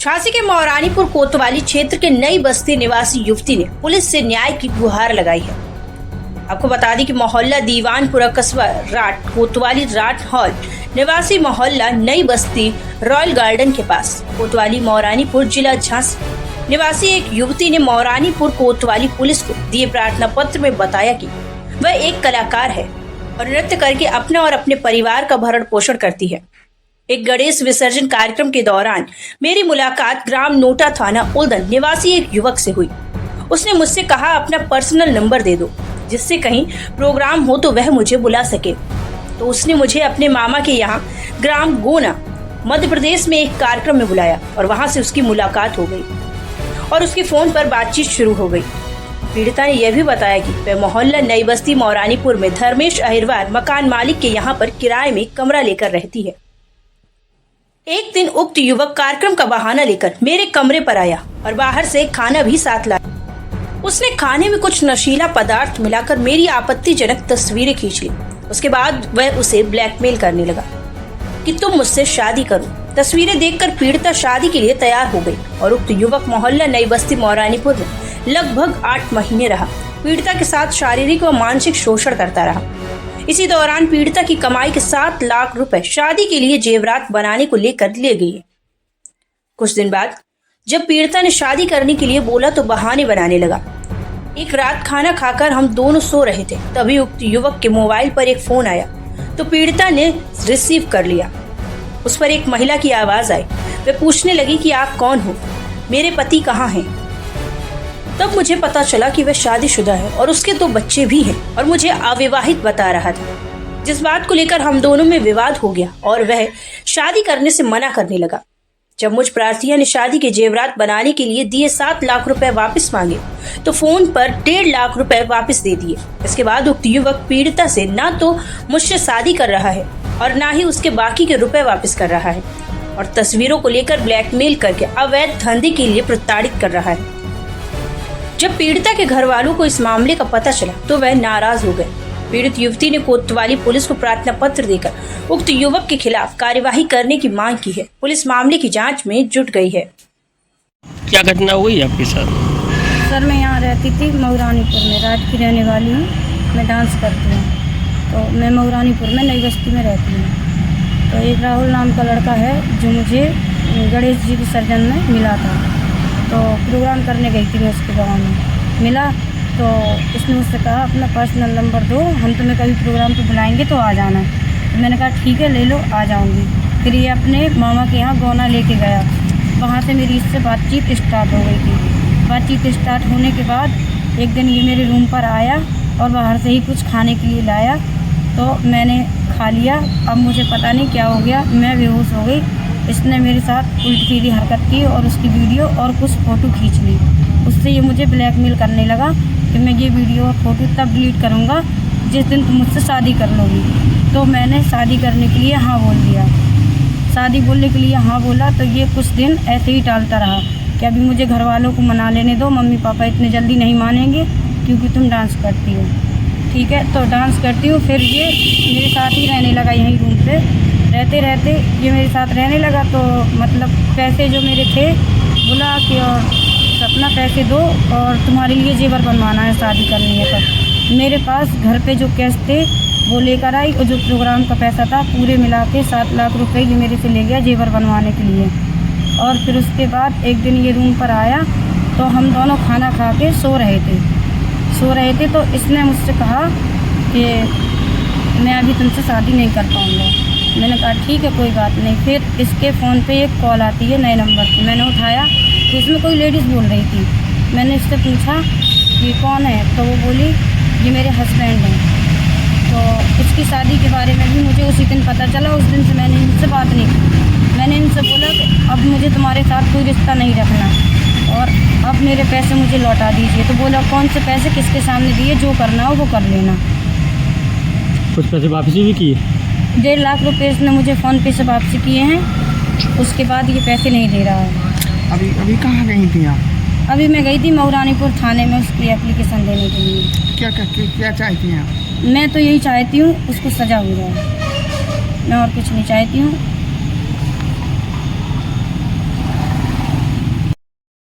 झांसी के मौरानीपुर कोतवाली क्षेत्र के नई बस्ती निवासी युवती ने पुलिस से न्याय की गुहार लगाई है। आपको बता दें कि मोहल्ला दीवानपुरा कस्बा राट कोतवाली राट हॉल निवासी मोहल्ला नई बस्ती रॉयल गार्डन के पास कोतवाली मौरानीपुर जिला झांसी निवासी एक युवती ने मौरानीपुर कोतवाली पुलिस को दिए प्रार्थना पत्र में बताया कि वह एक कलाकार है और नृत्य करके अपना और अपने परिवार का भरण पोषण करती है। एक गणेश विसर्जन कार्यक्रम के दौरान मेरी मुलाकात ग्राम नोटा थाना उल्दन निवासी एक युवक से हुई। उसने मुझसे कहा अपना पर्सनल नंबर दे दो जिससे कहीं प्रोग्राम हो तो वह मुझे बुला सके। तो उसने मुझे अपने मामा के यहाँ ग्राम गोना मध्य प्रदेश में एक कार्यक्रम में बुलाया और वहां से उसकी मुलाकात हो गई और उसके फोन पर बातचीत शुरू हो गई। पीड़िता ने यह भी बताया कि वह मोहल्ला नई बस्ती मौरानीपुर में धर्मेश अहिरवार मकान मालिक के यहाँ पर किराए में कमरा लेकर रहती है। एक दिन उक्त युवक कार्यक्रम का बहाना लेकर मेरे कमरे पर आया और बाहर से खाना भी साथ लाया। उसने खाने में कुछ नशीला पदार्थ मिलाकर मेरी आपत्तिजनक तस्वीरें खींच ली। उसके बाद वह उसे ब्लैकमेल करने लगा कि तुम मुझसे शादी करो। तस्वीरें देखकर पीड़िता शादी के लिए तैयार हो गई और उक्त युवक मोहल्ला नई बस्ती मौरानीपुर में लगभग 8 महीने रहा। पीड़िता के साथ शारीरिक व मानसिक शोषण करता रहा। इसी दौरान पीड़िता की कमाई के 7 लाख रुपए शादी के लिए जेवरात बनाने को लेकर ले गई। कुछ दिन बाद जब पीड़िता ने शादी करने के लिए बोला तो बहाने बनाने लगा। एक रात खाना खाकर हम दोनों सो रहे थे, तभी उक्त युवक के मोबाइल पर एक फोन आया तो पीड़िता ने रिसीव कर लिया। उस पर एक महिला की आवाज आई। वह पूछने लगी कि आप कौन हो, मेरे पति कहाँ हैं। तब मुझे पता चला कि वह शादीशुदा है और उसके 2 बच्चे भी हैं और मुझे अविवाहित बता रहा था। जिस बात को लेकर हम दोनों में विवाद हो गया और वह शादी करने से मना करने लगा। जब मुझ प्रार्थिया ने शादी के जेवरात बनाने के लिए दिए 7 लाख रुपए वापस मांगे तो फोन पर 1.5 लाख रुपए वापस दे दिए। इसके बाद उक्त युवक पीड़िता से ना तो मुझसे शादी कर रहा है और ना ही उसके बाकी के रुपए वापस कर रहा है और तस्वीरों को लेकर ब्लैकमेल करके अवैध धंधे के लिए प्रताड़ित कर रहा है। जब पीड़िता के घर वालों को इस मामले का पता चला तो वह नाराज हो गए। पीड़ित युवती ने कोतवाली पुलिस को प्रार्थना पत्र देकर उक्त युवक के खिलाफ कार्यवाही करने की मांग की है। पुलिस मामले की जांच में जुट गई है। क्या घटना हुई आपके साथ? सर मैं यहाँ रहती थी मौरानीपुर में, रात की रहने वाली हूँ। मैं डांस करती हूँ तो मैं मौरानीपुर में नई बस्ती में रहती हूँ। तो एक राहुल नाम का लड़का है जो मुझे गणेश जी विसर्जन में मिला था। तो प्रोग्राम करने गई थी मैं उसके गाँव में, मिला तो उसने मुझसे कहा अपना पर्सनल नंबर दो, हम तुम्हें कभी प्रोग्राम पे बुलाएंगे तो आ जाना। तो मैंने कहा ठीक है ले लो, आ जाऊंगी। फिर ये अपने मामा के यहाँ गौना लेके गया। वहाँ से मेरी इससे बातचीत स्टार्ट हो गई थी। बातचीत स्टार्ट होने के बाद एक दिन ये मेरे रूम पर आया और बाहर से ही कुछ खाने के लिए लाया तो मैंने खा लिया। अब मुझे पता नहीं क्या हो गया, मैं बेहोश हो गई। इसने मेरे साथ उल्टी सीधी हरकत की और उसकी वीडियो और कुछ फ़ोटो खींच ली। उससे ये मुझे ब्लैकमेल करने लगा कि मैं ये वीडियो और फोटो तब डिलीट करूँगा जिस दिन तुम मुझसे शादी कर लोगी। तो मैंने शादी करने के लिए हाँ बोल दिया। शादी बोलने के लिए हाँ बोला तो ये कुछ दिन ऐसे ही टालता रहा कि अभी मुझे घर वालों को मना लेने दो, मम्मी पापा इतने जल्दी नहीं मानेंगे क्योंकि तुम डांस करती हो। ठीक है, तो डांस करती हूँ। फिर ये मेरे साथ ही रहने लगा, यहीं रूम पे रहते रहते ये मेरे साथ रहने लगा। तो मतलब पैसे जो मेरे थे बोला कि और अपना पैसे दो और तुम्हारे लिए जेवर बनवाना है, शादी करनी है। तो मेरे पास घर पे जो कैश थे वो लेकर आई और जो प्रोग्राम का पैसा था पूरे मिला के 7 लाख रुपए ये मेरे से ले गया जेवर बनवाने के लिए। और फिर उसके बाद एक दिन ये रूम पर आया तो हम दोनों खाना खा के सो रहे थे तो इसने मुझसे कहा कि मैं अभी तुमसे शादी नहीं कर पाऊँगा। मैंने कहा ठीक है कोई बात नहीं। फिर इसके फ़ोन पे एक कॉल आती है नए नंबर की। मैंने उठाया तो इसमें कोई लेडीज़ बोल रही थी। मैंने इससे पूछा ये कौन है तो वो बोली ये मेरे हस्बैंड हैं। तो इसकी शादी के बारे में भी मुझे उसी दिन पता चला। उस दिन से मैंने इनसे बात नहीं की। मैंने इनसे बोला कि अब मुझे तुम्हारे साथ कोई रिश्ता नहीं रखना और अब मेरे पैसे मुझे लौटा दीजिए। तो बोला कौन से पैसे, किसके सामने दिए, जो करना हो वो कर लेना। कुछ पैसे वापसी भी किए? 1.5 लाख रुपये इसने मुझे फ़ोन पे से वापसी किए हैं। उसके बाद ये पैसे नहीं दे रहा है। अभी कहाँ गई थी आप? अभी मैं गई थी मौरानीपुर थाने में उसकी एप्लीकेशन देने के लिए। क्या चाहती हैं आप? मैं तो यही चाहती हूँ उसको सज़ा हो जाए, मैं और कुछ नहीं चाहती हूँ।